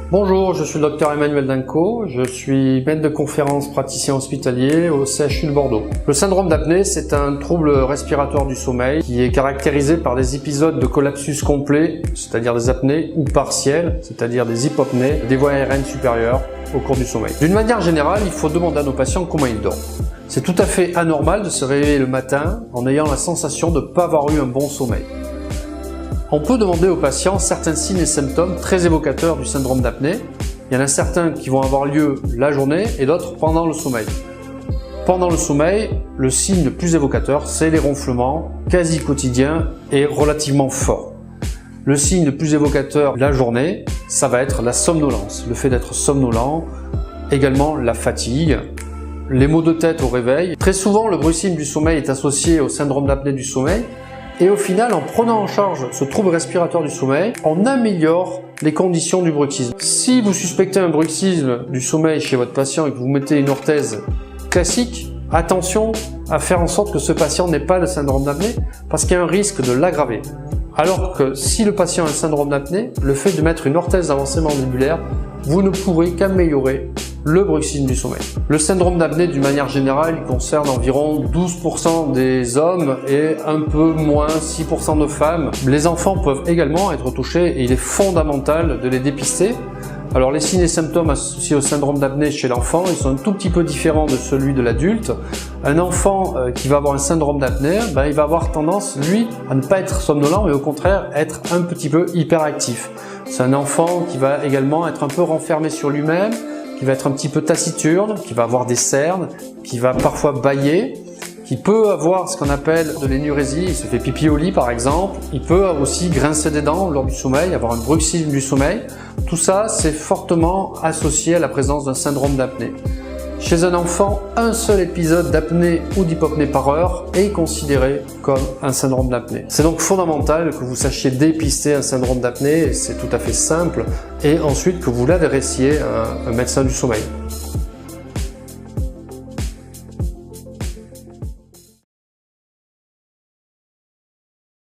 Bonjour, je suis le Dr Emmanuel Danco, je suis maître de conférence praticien hospitalier au CHU de Bordeaux. Le syndrome d'apnée, c'est un trouble respiratoire du sommeil qui est caractérisé par des épisodes de collapsus complet, c'est-à-dire des apnées, ou partiels, c'est-à-dire des hypopnées, des voies aériennes supérieures au cours du sommeil. D'une manière générale, il faut demander à nos patients comment ils dorment. C'est tout à fait anormal de se réveiller le matin en ayant la sensation de ne pas avoir eu un bon sommeil. On peut demander aux patients certains signes et symptômes très évocateurs du syndrome d'apnée. Il y en a certains qui vont avoir lieu la journée et d'autres pendant le sommeil. Pendant le sommeil, le signe le plus évocateur, c'est les ronflements quasi quotidiens et relativement forts. Le signe le plus évocateur la journée, ça va être la somnolence, le fait d'être somnolent, également la fatigue, les maux de tête au réveil. Très souvent, le bruxisme du sommeil est associé au syndrome d'apnée du sommeil. Et au final, en prenant en charge ce trouble respiratoire du sommeil, on améliore les conditions du bruxisme. Si vous suspectez un bruxisme du sommeil chez votre patient et que vous mettez une orthèse classique, attention à faire en sorte que ce patient n'ait pas le syndrome d'apnée parce qu'il y a un risque de l'aggraver. Alors que si le patient a un syndrome d'apnée, le fait de mettre une orthèse d'avancée mandibulaire, vous ne pourrez qu'améliorer le bruxisme du sommeil. Le syndrome d'apnée, d'une manière générale, il concerne environ 12% des hommes et un peu moins 6% de femmes. Les enfants peuvent également être touchés et il est fondamental de les dépister. Alors les signes et symptômes associés au syndrome d'apnée chez l'enfant, ils sont un tout petit peu différents de celui de l'adulte. Un enfant qui va avoir un syndrome d'apnée, il va avoir tendance, lui, à ne pas être somnolent, mais au contraire être un petit peu hyperactif. C'est un enfant qui va également être un peu renfermé sur lui-même, qui va être un petit peu taciturne, qui va avoir des cernes, qui va parfois bâiller, qui peut avoir ce qu'on appelle de l'énurésie, il se fait pipi au lit par exemple, il peut aussi grincer des dents lors du sommeil, avoir un bruxisme du sommeil. Tout ça, c'est fortement associé à la présence d'un syndrome d'apnée. Chez un enfant, un seul épisode d'apnée ou d'hypopnée par heure est considéré comme un syndrome d'apnée. C'est donc fondamental que vous sachiez dépister un syndrome d'apnée, c'est tout à fait simple, et ensuite que vous l'adressiez à un médecin du sommeil.